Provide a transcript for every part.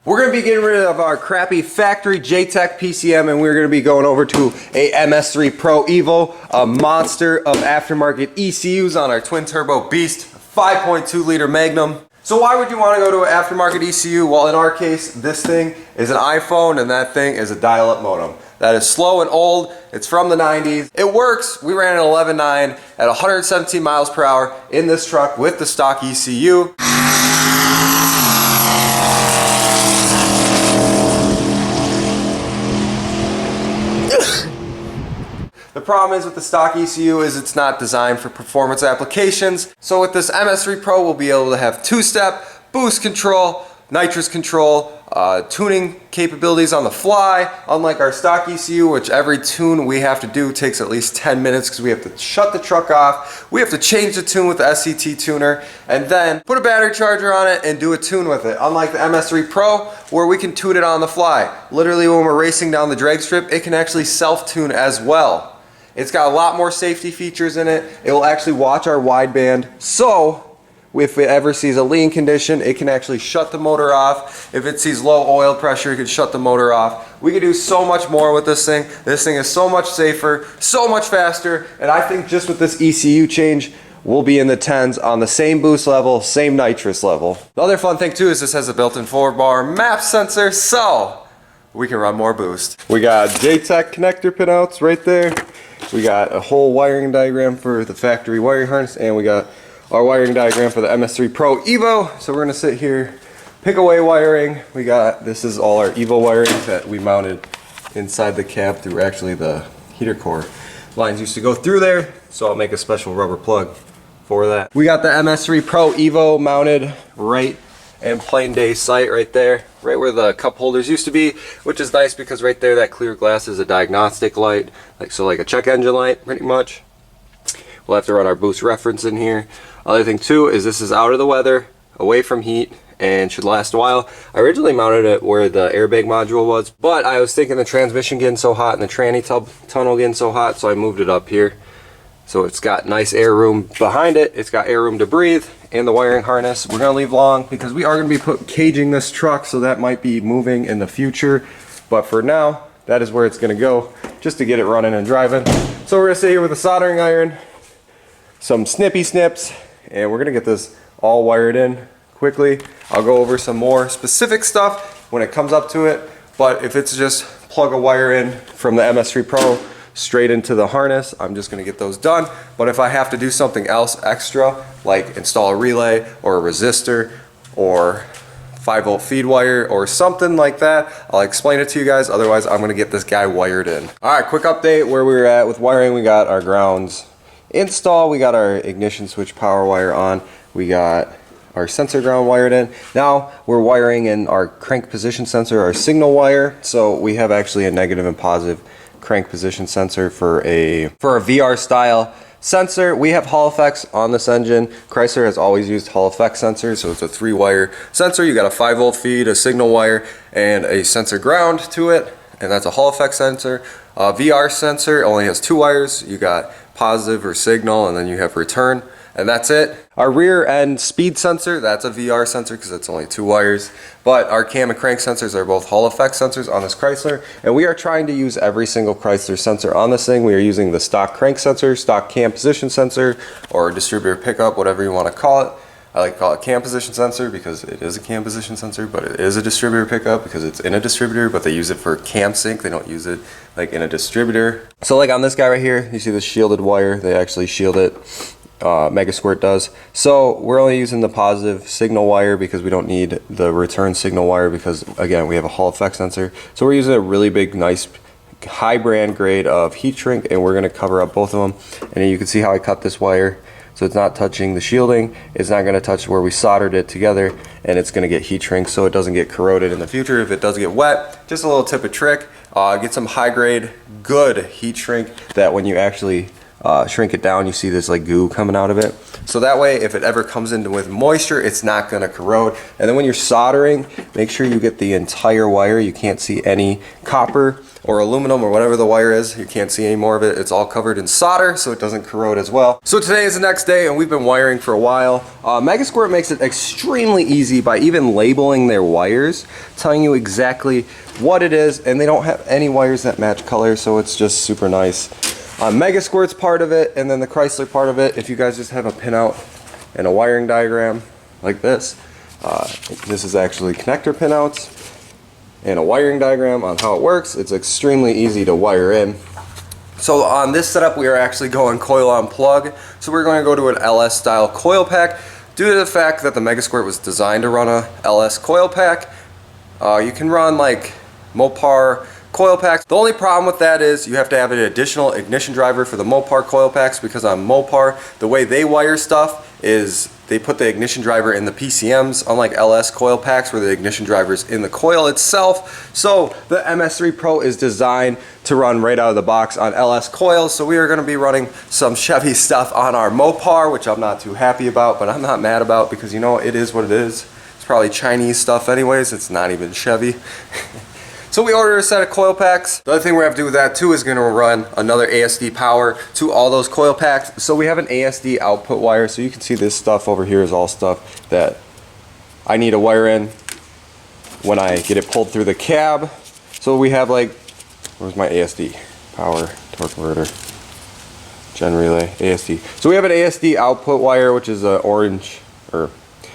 We're going to be getting rid of our crappy factory JTech PCM, and we're going to be going over to a Ms3pro Evo, a monster of aftermarket ECUs on our twin turbo beast 5.2 liter Magnum. So why would you want to go to an aftermarket ECU? Well, in our case, this thing is an iPhone and that thing is a dial-up modem. That is slow and old. It's from the 90s. It works. We ran an 11.9 at 117 miles per hour in this truck with the stock ECU. The problem is with the stock ECU is it's not designed for performance applications. So with this Ms3pro, we'll be able to have two-step, boost control, nitrous control, tuning capabilities on the fly, unlike our stock ECU, which every tune we have to do takes at least 10 minutes because we have to shut the truck off, we have to change the tune with the SCT tuner, and then put a battery charger on it and do a tune with it. Unlike the Ms3pro, where we can tune it on the fly. Literally when we're racing down the drag strip, it can actually self-tune as well. It's got a lot more safety features in it. It will actually watch our wideband, so if it ever sees a lean condition, it can actually shut the motor off. If it sees low oil pressure, it can shut the motor off. We can do so much more with this thing. This thing is so much safer, so much faster, and I think just with this ECU change, we'll be in the 10s on the same boost level, same nitrous level. The other fun thing too is this has a built-in 4-bar map sensor, so we can run more boost. We got JTech connector pinouts right there. We got a whole wiring diagram for the factory wiring harness, and we got our wiring diagram for the Ms3pro Evo. So we're gonna sit here, pick away wiring. This is all our Evo wiring that we mounted inside the cab through actually the heater core. Lines used to go through there, so I'll make a special rubber plug for that. We got the Ms3pro Evo mounted right in plain day sight right there, right where the cup holders used to be, which is nice because right there that clear glass is a diagnostic light, like a check engine light pretty much. We'll have to run our boost reference in here. Other thing too is this is out of the weather, away from heat, and should last a while. I originally mounted it where the airbag module was, but I was thinking the transmission getting so hot and the tranny tunnel getting so hot, so I moved it up here. So it's got nice air room behind it, it's got air room to breathe, and the wiring harness we're going to leave long because we are going to be caging this truck, so that might be moving in the future. But for now, that is where it's going to go, just to get it running and driving. So we're going to sit here with a soldering iron, some snippy snips, and we're going to get this all wired in quickly. I'll go over some more specific stuff when it comes up to it, but if it's just plug a wire in from the Ms3pro straight into the harness, I'm just going to get those done. But if I have to do something else extra, like install a relay or a resistor or 5-volt feed wire or something like that, I'll explain it to you guys. Otherwise, I'm going to get this guy wired in. Alright, quick update where we're at with wiring. We got our grounds install, we got our ignition switch power wire on, we got our sensor ground wired in. Now we're wiring in our crank position sensor, our signal wire. So we have actually a negative and positive crank position sensor for a VR style sensor. We have Hall effects on this engine. Chrysler has always used Hall effect sensors, so it's a 3-wire sensor. You got a 5-volt feed, a signal wire, and a sensor ground to it, and that's a Hall effect sensor. VR sensor only has 2 wires. You got positive or signal, and then you have return, and that's it. Our rear end speed sensor, that's a VR sensor because it's only 2 wires. But our cam and crank sensors are both Hall effect sensors on this Chrysler. And we are trying to use every single Chrysler sensor on this thing. We are using the stock crank sensor, stock cam position sensor, or distributor pickup, whatever you want to call it. I like to call it cam position sensor because it is a cam position sensor, but it is a distributor pickup because it's in a distributor, but they use it for cam sync. They don't use it like in a distributor. So like on this guy right here, you see this shielded wire. They actually shield it. Megasquirt does. So we're only using the positive signal wire because we don't need the return signal wire because again we have a Hall effect sensor. So we're using a really big nice high brand grade of heat shrink, and we're going to cover up both of them. And you can see how I cut this wire, so it's not touching the shielding, it's not going to touch where we soldered it together, and it's going to get heat shrink so it doesn't get corroded in the future if it does get wet. Just a little tip of trick, get some high grade good heat shrink that when you actually shrink it down. You see this like goo coming out of it. So that way, if it ever comes in with moisture, it's not gonna corrode. And then when you're soldering, make sure you get the entire wire. You can't see any copper or aluminum or whatever the wire is. You can't see any more of it. It's all covered in solder, so it doesn't corrode as well. So today is the next day, and we've been wiring for a while. Megasquirt makes it extremely easy by even labeling their wires, telling you exactly what it is, and they don't have any wires that match color, so it's just super nice. Megasquirt's part of it, and then the Chrysler part of it. If you guys just have a pinout and a wiring diagram like this, this is actually connector pinouts and a wiring diagram on how it works. It's extremely easy to wire in. So on this setup, we are actually going coil on plug. So we're going to go to an LS style coil pack. Due to the fact that the Megasquirt was designed to run a LS coil pack, you can run like Mopar coil packs. The only problem with that is you have to have an additional ignition driver for the Mopar coil packs, because on Mopar, the way they wire stuff is they put the ignition driver in the PCMs, unlike LS coil packs where the ignition driver is in the coil itself. So the MS3pro is designed to run right out of the box on LS coils. So we are going to be running some Chevy stuff on our Mopar, which I'm not too happy about, but I'm not mad about, because you know, it is what it is. It's probably Chinese stuff anyways. It's not even Chevy. So we ordered a set of coil packs. The other thing we have to do with that too is going to run another ASD power to all those coil packs. So we have an ASD output wire. So you can see this stuff over here is all stuff that I need to wire in when I get it pulled through the cab. So we have like, where's my ASD? Power, torque converter, gen relay, ASD. So we have an ASD output wire, which is a orange,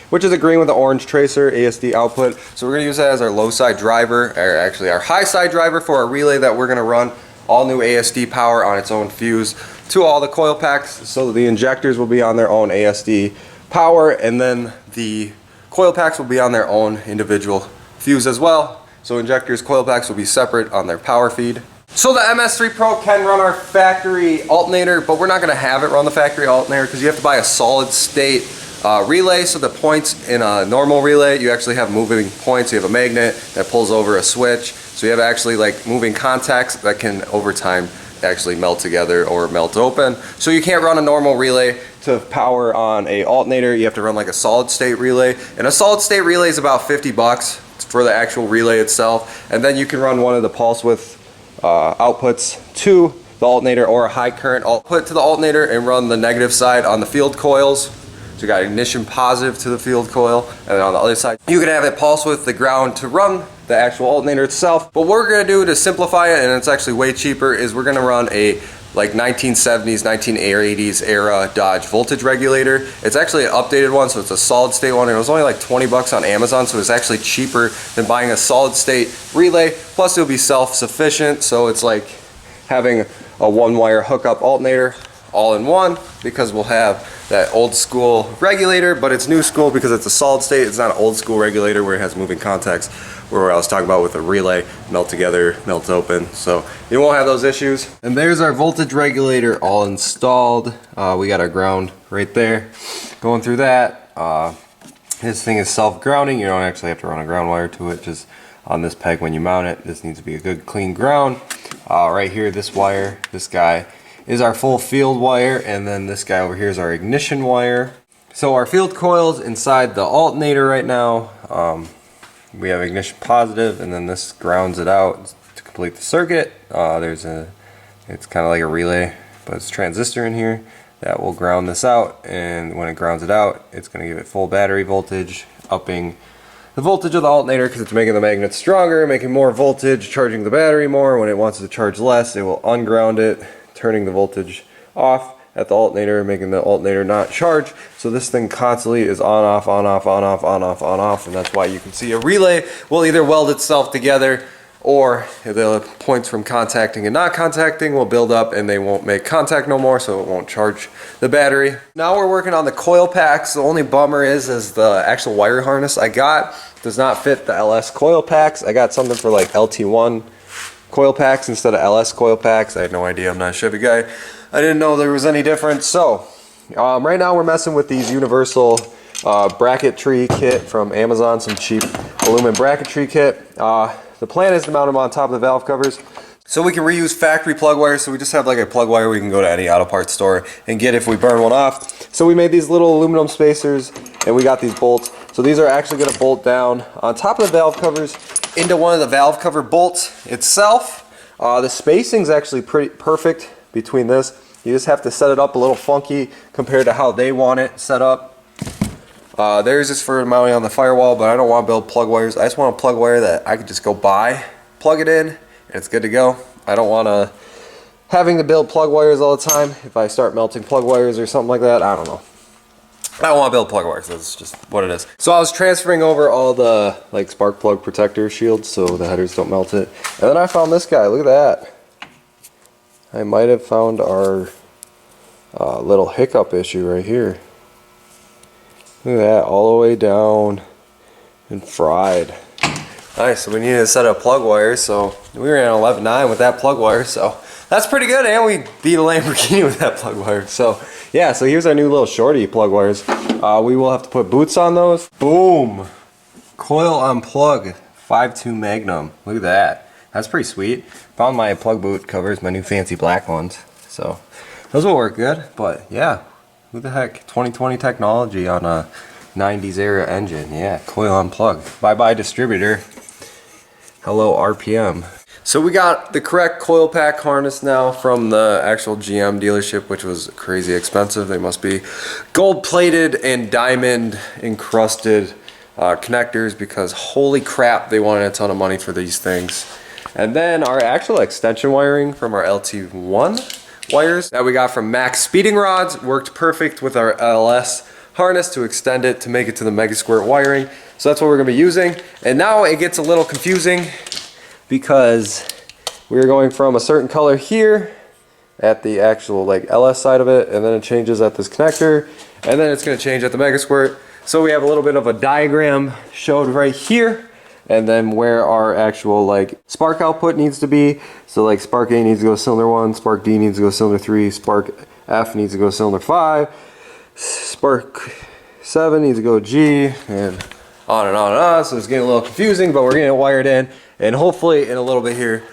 which is a green with the orange tracer, ASD output. So we're gonna use that as our low side driver, or actually our high side driver for our relay that we're gonna run all new ASD power on its own fuse to all the coil packs. So the injectors will be on their own ASD power, and then the coil packs will be on their own individual fuse as well. So injectors, coil packs will be separate on their power feed. So the MS3pro can run our factory alternator, but we're not gonna have it run the factory alternator because you have to buy a solid state relay. So the points in a normal relay, you actually have moving points. You have a magnet that pulls over a switch. So you have actually like moving contacts that can over time actually melt together or melt open. So you can't run a normal relay to power on a alternator. You have to run like a solid state relay. And a solid state relay is about 50 bucks for the actual relay itself. And then you can run one of the pulse width outputs to the alternator, or a high current output to the alternator, and run the negative side on the field coils. So you got ignition positive to the field coil, and then on the other side you can have it pulse with the ground to run the actual alternator itself. But what we're going to do to simplify it, and it's actually way cheaper, is we're going to run a like 1970s, 1980s era Dodge voltage regulator. It's actually an updated one, so it's a solid state one, and it was only like 20 bucks on Amazon, so it's actually cheaper than buying a solid state relay. Plus it'll be self-sufficient, so it's like having a one wire hookup alternator all in one, because we'll have that old school regulator, but it's new school because it's a solid state. It's not an old school regulator where it has moving contacts, where I was talking about with a relay, melt together, melt open. So you won't have those issues. And there's our voltage regulator all installed. We got our ground right there. Going through that, this thing is self-grounding. You don't actually have to run a ground wire to it, just on this peg when you mount it. This needs to be a good clean ground. Right here, this wire, this guy, is our full field wire, and then this guy over here is our ignition wire. So our field coils inside the alternator right now, we have ignition positive, and then this grounds it out to complete the circuit. It's kind of like a relay, but it's a transistor in here that will ground this out, and when it grounds it out, it's going to give it full battery voltage, upping the voltage of the alternator because it's making the magnet stronger, making more voltage, charging the battery more. When it wants to charge less, it will unground it, turning the voltage off at the alternator, making the alternator not charge. So this thing constantly is on, off, on, off, on, off, on, off, on, off, and that's why you can see a relay will either weld itself together, or the points from contacting and not contacting will build up and they won't make contact no more, so it won't charge the battery. Now we're working on the coil packs. The only bummer is the actual wire harness I got does not fit the LS coil packs. I got something for like LT1 coil packs instead of LS coil packs. I had no idea, I'm not a Chevy guy. I didn't know there was any difference. So right now we're messing with these universal bracketry kit from Amazon, some cheap aluminum bracketry kit. The plan is to mount them on top of the valve covers. So we can reuse factory plug wires, so we just have like a plug wire we can go to any auto parts store and get if we burn one off. So we made these little aluminum spacers and we got these bolts. So these are actually going to bolt down on top of the valve covers into one of the valve cover bolts itself. The spacing is actually pretty perfect between this. You just have to set it up a little funky compared to how they want it set up. Theirs is for mounting on the firewall, but I don't want to build plug wires. I just want a plug wire that I could just go buy, plug it in, and it's good to go. I don't want to having to build plug wires all the time. If I start melting plug wires or something like that, I don't know. I don't want to build plug wires. That's just what it is. So I was transferring over all the like spark plug protector shields so the headers don't melt it. And then I found this guy. Look at that. I might have found our little hiccup issue right here. Look at that, all the way down and fried. Nice, so we needed a set of plug wires, so we ran 11.9 with that plug wire, so that's pretty good, and we beat a Lamborghini with that plug wire. So yeah, so here's our new little shorty plug wires. We will have to put boots on those. Boom! Coil on plug, 5.2 Magnum. Look at that. That's pretty sweet. Found my plug boot covers, my new fancy black ones. So those will work good, but yeah, who the heck? 2020 technology on a 90s era engine. Yeah, coil on plug. Bye-bye distributor. Hello RPM. So we got the correct coil pack harness now from the actual GM dealership, which was crazy expensive. They must be gold plated and diamond encrusted connectors, because holy crap, they wanted a ton of money for these things. And then our actual extension wiring from our LT1 wires that we got from Max Speeding Rods worked perfect with our LS harness to extend it to make it to the Mega Squirt wiring. So that's what we're going to be using. And now it gets a little confusing because we're going from a certain color here at the actual like LS side of it, and then it changes at this connector, and then it's going to change at the Mega Squirt. So we have a little bit of a diagram showed right here, and then where our actual like spark output needs to be. So like spark A needs to go to cylinder 1, spark D needs to go to cylinder 3, spark F needs to go to cylinder 5, spark 7 needs to go to G, and on and on and on. So it's getting a little confusing, but we're getting it wired in, and hopefully in a little bit here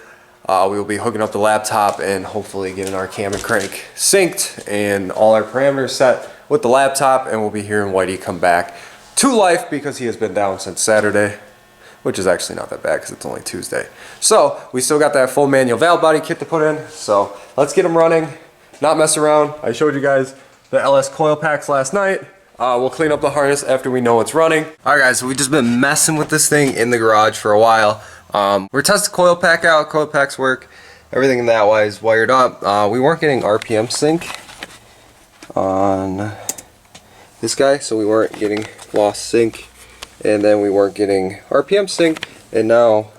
we will be hooking up the laptop and hopefully getting our cam and crank synced and all our parameters set with the laptop, and we'll be hearing Whitey come back to life because he has been down since Saturday, which is actually not that bad because it's only Tuesday. So we still got that full manual valve body kit to put in, so let's get them running, not mess around. I showed you guys the LS coil packs last night. We'll clean up the harness after we know it's running. Alright guys, so we've just been messing with this thing in the garage for a while. We're testing coil pack out, coil packs work, everything in that wise wired up. We weren't getting RPM sync on this guy, so we weren't getting lost sync, and then we weren't getting RPM sync, and now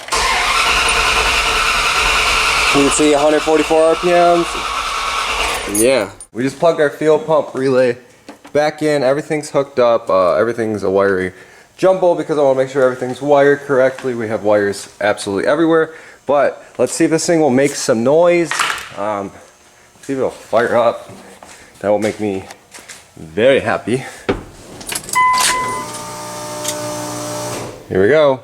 you can see 144 RPMs. And yeah, we just plugged our fuel pump relay back in, everything's hooked up, everything's a wiry jumble because I want to make sure everything's wired correctly. We have wires absolutely everywhere, but let's see if this thing will make some noise. See if it'll fire up. That will make me very happy. Here we go.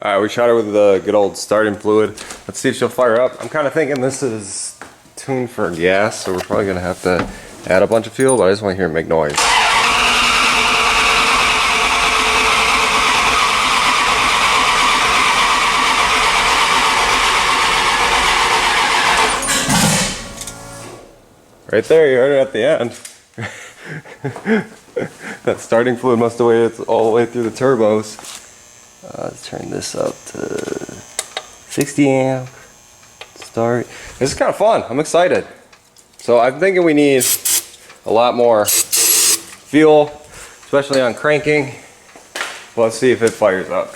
Alright, we shot her with the good old starting fluid. Let's see if she'll fire up. I'm kind of thinking this is tuned for gas, so we're probably going to have to add a bunch of fuel, but I just want to hear it make noise. Right there, you heard it at the end. That starting fluid must have waited all the way through the turbos. Let's turn this up to 60 amp. Start. This is kind of fun. I'm excited. So I'm thinking we need a lot more fuel, especially on cranking. Let's see if it fires up.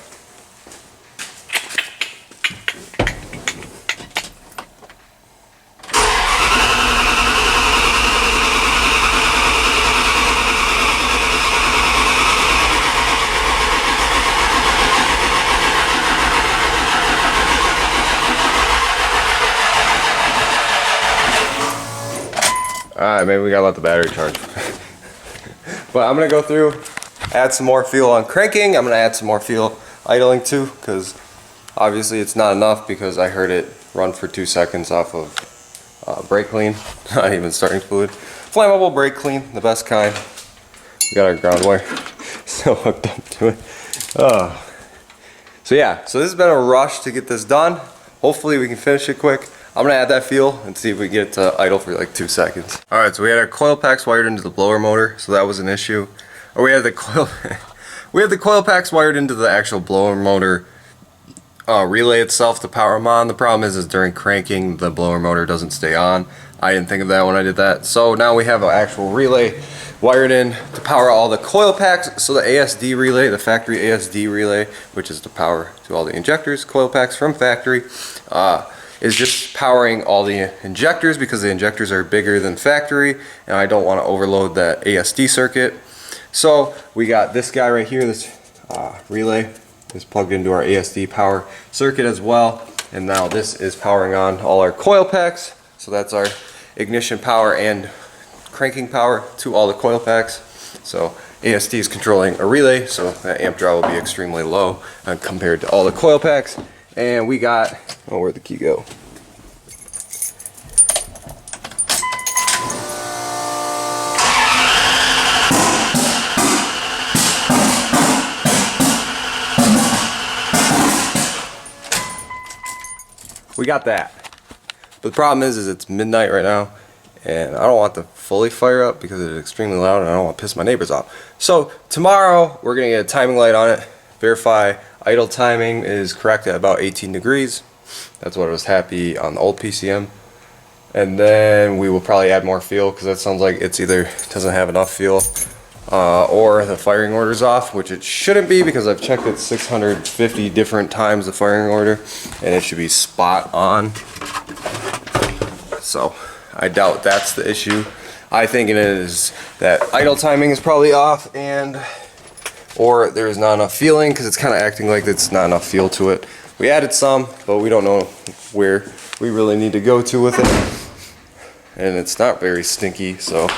Alright, maybe we gotta let the battery charge. But I'm gonna go through add some more fuel on cranking. I'm going to add some more fuel idling too, because obviously it's not enough, because I heard it run for 2 seconds off of brake clean, not even starting fluid. Flammable brake clean, the best kind. We got our ground wire still hooked up to it. So yeah, so this has been a rush to get this done. Hopefully we can finish it quick. I'm gonna add that fuel and see if we can get it to idle for like 2 seconds. Alright, so we had our coil packs wired into the blower motor, so that was an issue. Or we had the coil packs wired into the actual blower motor relay itself to power them on. The problem is during cranking the blower motor doesn't stay on. I didn't think of that when I did that. So now we have an actual relay wired in to power all the coil packs. So the ASD relay, the factory ASD relay, which is the power to all the injectors, coil packs from factory, is just powering all the injectors, because the injectors are bigger than factory and I don't want to overload that ASD circuit. So we got this guy right here, this relay is plugged into our ASD power circuit as well, and now this is powering on all our coil packs. So that's our ignition power and cranking power to all the coil packs. So ASD is controlling a relay, so that amp draw will be extremely low compared to all the coil packs. And we got, oh, where'd the key go? We got that. But the problem is it's midnight right now, and I don't want to fully fire up because it's extremely loud and I don't want to piss my neighbors off. So tomorrow we're going to get a timing light on it, verify idle timing is correct at about 18 degrees. That's what it was happy on the old PCM. And then we will probably add more fuel, because that sounds like it's either doesn't have enough fuel or the firing order's off, which it shouldn't be, because I've checked it 650 different times, the firing order, and it should be spot on. So I doubt that's the issue. I think it is that idle timing is probably off, or there's not enough fueling, because it's kind of acting like it's not enough fuel to it. We added some, but we don't know where we really need to go to with it, and it's not very stinky. So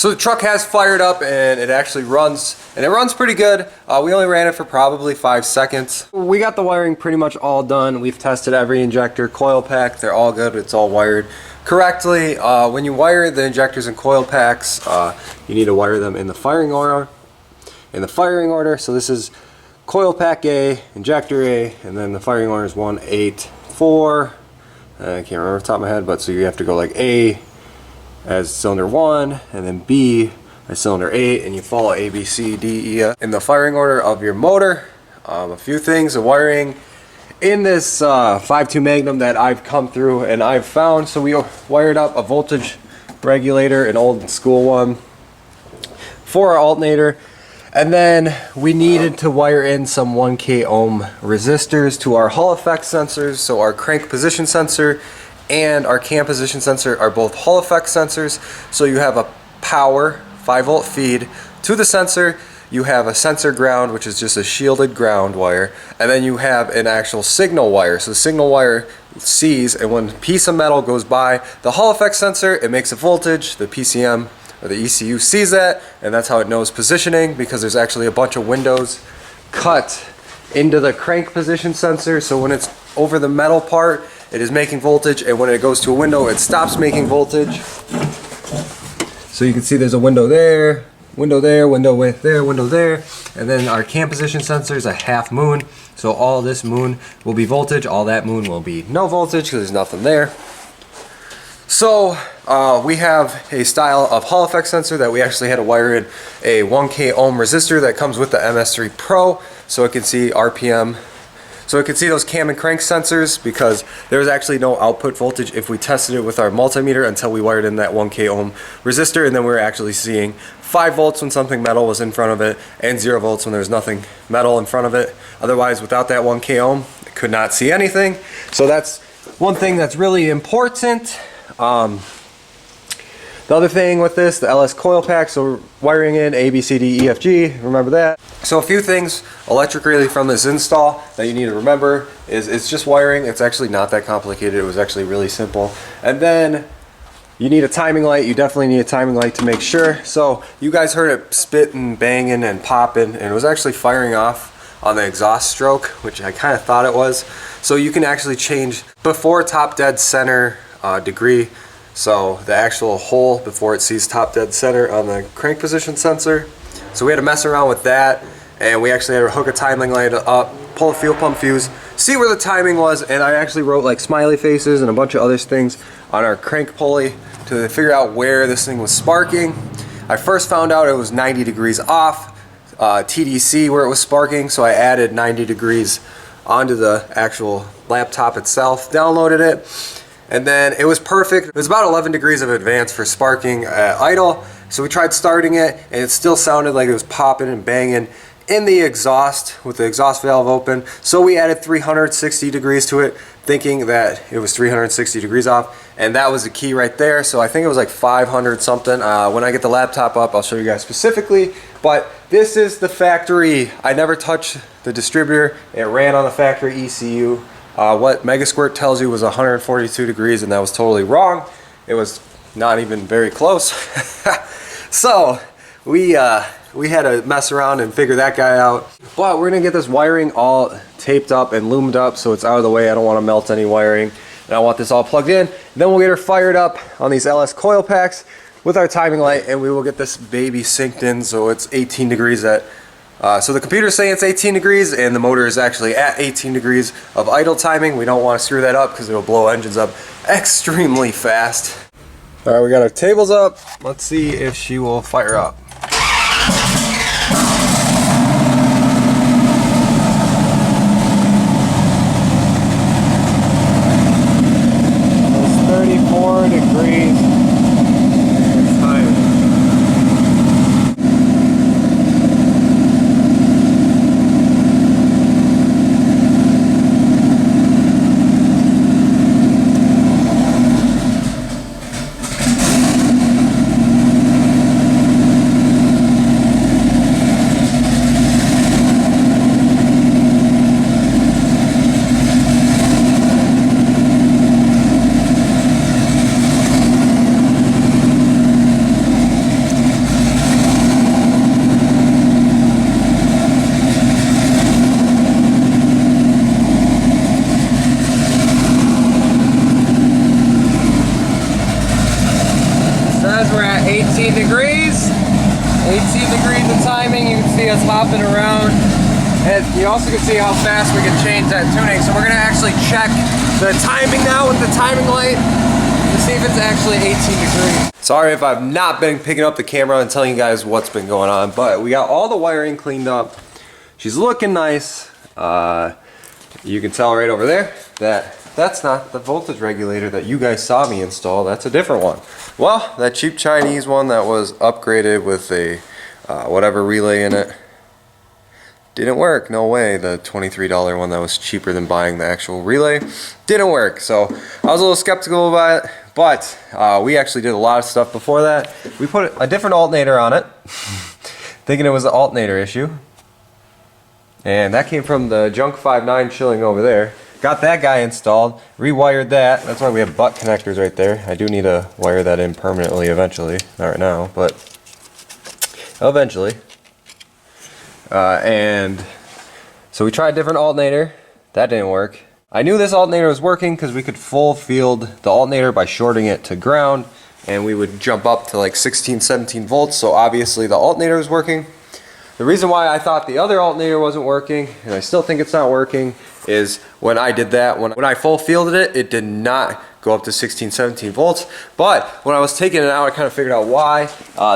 the truck has fired up and it actually runs, and it runs pretty good. We only ran it for probably 5 seconds. We got the wiring pretty much all done. We've tested every injector, coil pack, they're all good. It's all wired correctly. When you wire the injectors and coil packs, you need to wire them in the firing order. So this is coil pack A, injector A, and then the firing order is 1, 8, 4. I can't remember off the top of my head, but so you have to go like A as cylinder 1, and then B as cylinder 8, and you follow A, B, C, D, E in the firing order of your motor. A few things, the wiring in this 5.2 Magnum that I've come through and I've found. So we wired up a voltage regulator, an old school one, for our alternator, and then we needed to wire in some 1K ohm resistors to our Hall effect sensors. So our crank position sensor and our cam position sensor are both Hall effect sensors. So you have a power 5-volt feed to the sensor. You have a sensor ground, which is just a shielded ground wire, and then you have an actual signal wire. So the signal wire sees, and when a piece of metal goes by the Hall effect sensor, it makes a voltage. The PCM or the ECU sees that, and that's how it knows positioning, because there's actually a bunch of windows cut into the crank position sensor. So when it's over the metal part, it is making voltage, and when it goes to a window, it stops making voltage. So you can see there's a window there, window there, window there, window there, and then our cam position sensor is a half moon. So all this moon will be voltage, all that moon will be no voltage because there's nothing there. So we have a style of Hall effect sensor that we actually had to wire in a 1K ohm resistor that comes with the Ms3pro, so it can see RPM. So it can see those cam and crank sensors, because there was actually no output voltage if we tested it with our multimeter until we wired in that 1K ohm resistor, and then we were actually seeing 5 volts when something metal was in front of it, and 0 volts when there was nothing metal in front of it. Otherwise, without that 1K ohm, it could not see anything. So that's one thing that's really important. The other thing with this, the LS coil pack, so wiring in A, B, C, D, E, F, G, remember that. So a few things electrically from this install that you need to remember is it's just wiring. It's actually not that complicated. It was actually really simple. And then You need a timing light. You definitely need a timing light to make sure. So you guys heard it spitting, banging, and popping, and it was actually firing off on the exhaust stroke, which I kind of thought it was. So you can actually change before top dead center degree. So the actual hole before it sees top dead center on the crank position sensor. So we had to mess around with that, and we actually had to hook a timing light up, pull a fuel pump fuse, see where the timing was, and I actually wrote like smiley faces and a bunch of other things on our crank pulley to figure out where this thing was sparking. I first found out it was 90 degrees off TDC where it was sparking, so I added 90 degrees onto the actual laptop itself, downloaded it, and then it was perfect. It was about 11 degrees of advance for sparking at idle, so we tried starting it, and it still sounded like it was popping and banging in the exhaust with the exhaust valve open. So we added 360 degrees to it, thinking that it was 360 degrees off, and that was the key right there. So I think it was like 500 something. When I get the laptop up, I'll show you guys specifically, but this is the factory. I never touched the distributor. It ran on the factory ECU. What Megasquirt tells you was 142 degrees, and that was totally wrong. It was not even very close. So we had to mess around and figure that guy out. But we're gonna get this wiring all taped up and loomed up so it's out of the way. I don't want to melt any wiring, and I want this all plugged in. Then we'll get her fired up on these LS coil packs with our timing light, and we will get this baby synced in so it's 18 degrees at so the computer's saying it's 18 degrees, and the motor is actually at 18 degrees of idle timing. We don't want to screw that up because it'll blow engines up extremely fast. All right, we got our tables up. Let's see if she will fire up. 34 degrees. It's time. We're at 18 degrees. 18 degrees of timing. You can see us hopping around. And you also can see how fast we can change that tuning. So we're going to actually check the timing now with the timing light to see if it's actually 18 degrees. Sorry if I've not been picking up the camera and telling you guys what's been going on, but we got all the wiring cleaned up. She's looking nice. You can tell right over there that that's not the voltage regulator that you guys saw me install. That's a different one. Well, that cheap Chinese one that was upgraded with a whatever relay in it didn't work. No way. The $23 one that was cheaper than buying the actual relay didn't work. So I was a little skeptical about it, but we actually did a lot of stuff before that. We put a different alternator on it, thinking it was an alternator issue. And that came from the Junk 5.9 chilling over there. Got that guy installed, rewired that. That's why we have butt connectors right there. I do need to wire that in permanently eventually. Not right now, but eventually. And so we tried a different alternator. That didn't work. I knew this alternator was working because we could full field the alternator by shorting it to ground, and we would jump up to like 16, 17 volts. So obviously the alternator was working. The reason why I thought the other alternator wasn't working, and I still think it's not working, is when I did that, when I full fielded it, it did not go up to 16, 17 volts. But when I was taking it out, I kind of figured out why.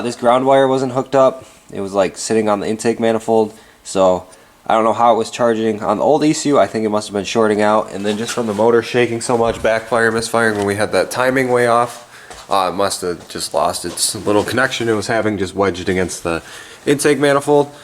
This ground wire wasn't hooked up. It was like sitting on the intake manifold. So I don't know how it was charging on the old ECU. I think it must have been shorting out. And then just from the motor shaking so much, backfire, misfiring, when we had that timing way off, it must have just lost its little connection it was having, just wedged against the intake manifold.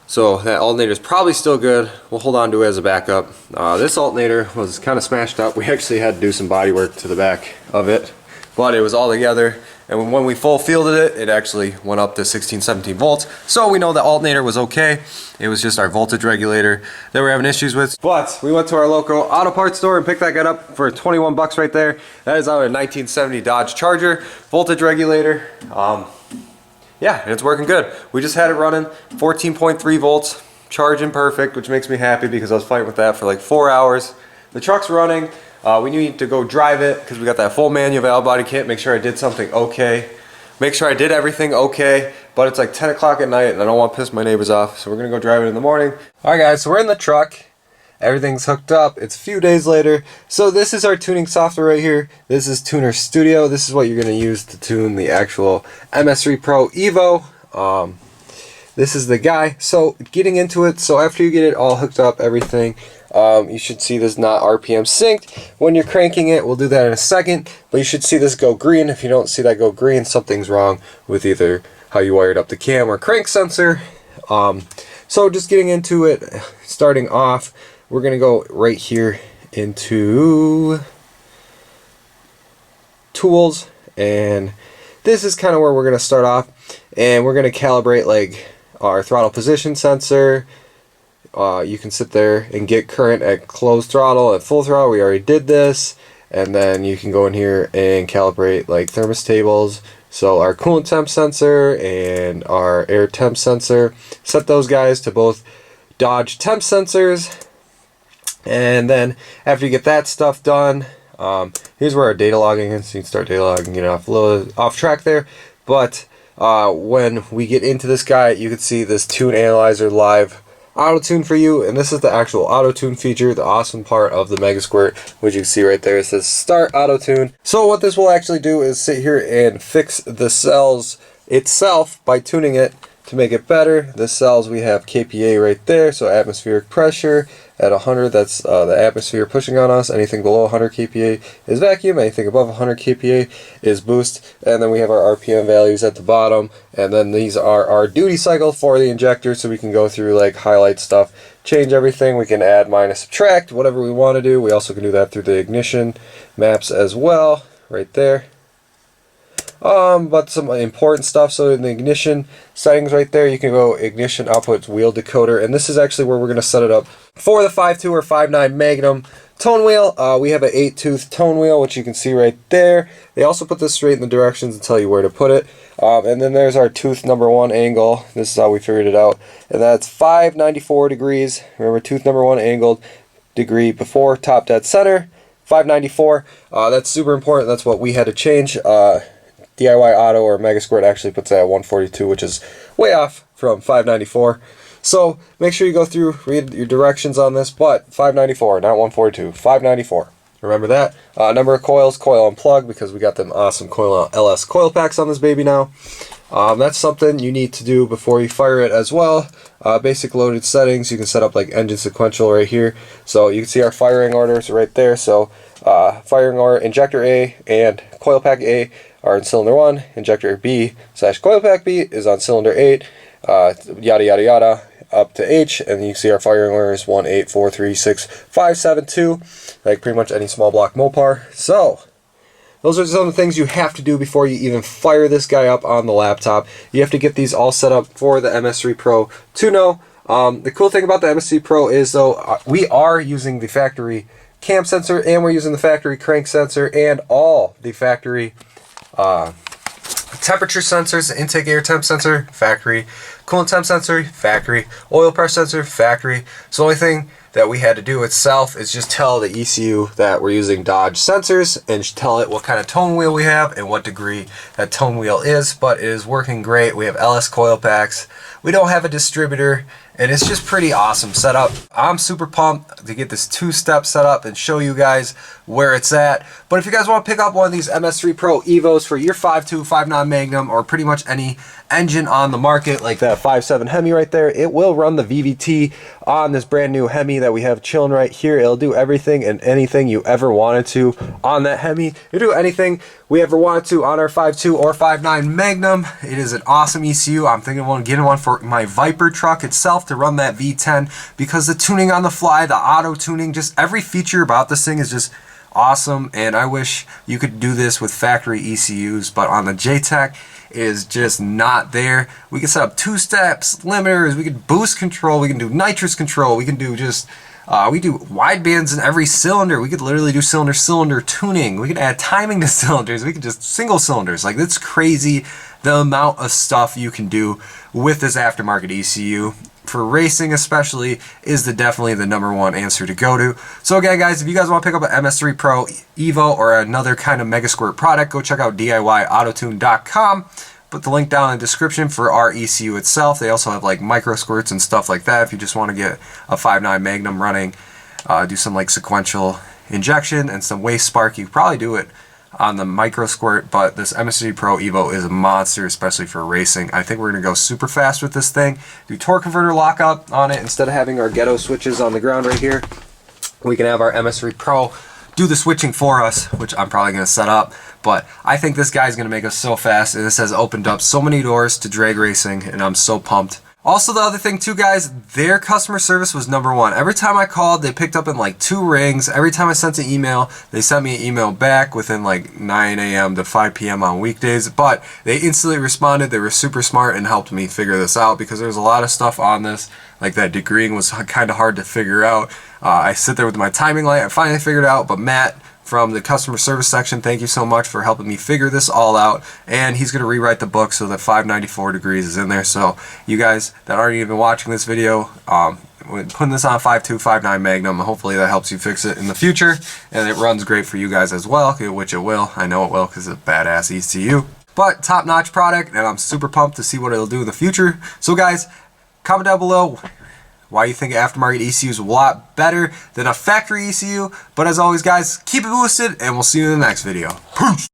So that alternator is probably still good. We'll hold on to it as a backup. This alternator was kind of smashed up. We actually had to do some body work to the back of it, but it was all together, and when we full fielded it, it actually went up to 16, 17 volts. So we know the alternator was okay. It was just our voltage regulator that we're having issues with. But we went to our local auto parts store and picked that guy up for 21 bucks right there. That is our 1970 Dodge Charger voltage regulator. Yeah, and it's working good. We just had it running 14.3 volts, charging perfect, which makes me happy because I was fighting with that for like 4 hours. The truck's running. We need to go drive it because we got that full manual valve body kit. Make sure I did something okay. Make sure I did everything okay. But it's like 10 o'clock at night and I don't want to piss my neighbors off. So we're going to go drive it in the morning. Alright guys, so we're in the truck. Everything's hooked up. It's a few days later. So this is our tuning software right here. This is Tuner Studio. This is what you're going to use to tune the actual Ms3pro Evo. This is the guy. So getting into it, so after you get it all hooked up, everything, you should see this not RPM synced. When you're cranking it, we'll do that in a second, but you should see this go green. If you don't see that go green, something's wrong with either how you wired up the cam or crank sensor. So just getting into it, starting off, we're going to go right here into tools, and this is kind of where we're going to start off, and we're going to calibrate like our throttle position sensor. You can sit there and get current at closed throttle, at full throttle. We already did this. And then you can go in here and calibrate like thermostables. So our coolant temp sensor and our air temp sensor. Set those guys to both Dodge temp sensors. And then after you get that stuff done, here's where our data logging is. So you can start data logging, get off a little off track there. But when we get into this guy, you can see this Tune Analyzer live auto tune for you, and this is the actual auto tune feature, the awesome part of the Mega Squirt, which you can see right there. It says start auto tune. So what this will actually do is sit here and fix the cells itself by tuning it to make it better. The cells, we have KPA right there, so atmospheric pressure at 100, that's the atmosphere pushing on us. Anything below 100 kPa is vacuum, anything above 100 kPa is boost, and then we have our RPM values at the bottom, and then these are our duty cycle for the injector, so we can go through like highlight stuff, change everything. We can add, minus, subtract, whatever we want to do. We also can do that through the ignition maps as well, right there. But some important stuff. So in the ignition settings right there, you can go ignition output wheel decoder, and this is actually where we're going to set it up for the 5.2 or 5.9 Magnum tone wheel. We have an 8-tooth tone wheel, which you can see right there. They also put this straight in the directions and tell you where to put it. And then there's our tooth number 1 angle. This is how we figured it out, and that's 594 degrees. Remember, tooth number 1 angled degree before top dead center, 594. That's super important. That's what we had to change. DIY Auto or Mega Squirt actually puts that at 142, which is way off from 594. So make sure you go through, read your directions on this, but 594, not 142, 594. Remember that. Number of coils, coil unplug, because we got them awesome LS coil packs on this baby now. That's something you need to do before you fire it as well. Basic loaded settings, you can set up like engine sequential right here. So you can see our firing orders right there. So firing order, injector A and coil pack A are in cylinder 1, injector B / coil pack B is on cylinder 8, yada yada yada up to H, and you see our firing orders 1, 8, 4, 3, 6, 5, 7, 2, like pretty much any small block Mopar. So those are some of the things you have to do before you even fire this guy up on the laptop. You have to get these all set up for the Ms3pro Tuno. The cool thing about the Ms3pro is, though, we are using the factory cam sensor, and we're using the factory crank sensor, and all the factory temperature sensors, intake air temp sensor, factory, coolant temp sensor, factory, oil pressure sensor, factory. So the only thing that we had to do itself is just tell the ECU that we're using Dodge sensors and tell it what kind of tone wheel we have and what degree that tone wheel is. But it is working great. We have LS coil packs. We don't have a distributor, and it's just pretty awesome setup. I'm super pumped to get this 2-step setup and show you guys where it's at. But if you guys want to pick up one of these Ms3pro Evos for your 5.2, 5.9 Magnum, or pretty much any engine on the market, like that 5.7 Hemi right there, it will run the VVT on this brand new Hemi that we have chilling right here. It'll do everything and anything you ever wanted to on that Hemi. It'll do anything we ever wanted to on our 5.2 or 5.9 Magnum. It is an awesome ECU. I'm thinking of getting one for my Viper truck itself to run that V10, because the tuning on the fly, the auto tuning, just every feature about this thing is just awesome, and I wish you could do this with factory ECUs, but on the JTech is just not there. We can set up 2 steps, limiters, we can boost control, we can do nitrous control, we can do just we do wide bands in every cylinder. We could literally do cylinder tuning. We can add timing to cylinders. We can just single cylinders. Like, it's crazy the amount of stuff you can do with this aftermarket ECU. For racing especially, is definitely the #1 answer to go to. So again, guys, if you guys want to pick up an Ms3pro Evo or another kind of Mega Squirt product, go check out DIYautotune.com. Put the link down in the description for our ECU itself. They also have like micro squirts and stuff like that if you just want to get a 5.9 Magnum running, do some like sequential injection and some waste spark. You could probably do it on the micro squirt, but this Ms3pro Evo is a monster, especially for racing. I think we're going to go super fast with this thing. Do torque converter lockup on it. Instead of having our ghetto switches on the ground right here, we can have our Ms3pro do the switching for us, which I'm probably going to set up. But I think this guy's going to make us so fast, and this has opened up so many doors to drag racing, and I'm so pumped. Also, the other thing too, guys, their customer service was #1. Every time I called, they picked up in like 2 rings. Every time I sent an email, they sent me an email back within like 9 a.m. to 5 p.m. on weekdays. But they instantly responded. They were super smart and helped me figure this out, because there's a lot of stuff on this. Like, that degreeing was kind of hard to figure out. I sit there with my timing light. I finally figured it out, but Matt from the customer service section, thank you so much for helping me figure this all out. And he's going to rewrite the book so that 594 degrees is in there. So you guys that aren't even watching this video, putting this on 5.2, 5.9 Magnum, hopefully that helps you fix it in the future. And it runs great for you guys as well, which it will. I know it will, because it's a badass ECU. But top-notch product, and I'm super pumped to see what it'll do in the future. So guys, comment down below why you think aftermarket ECU is a lot better than a factory ECU. But as always, guys, keep it boosted, and we'll see you in the next video. Peace!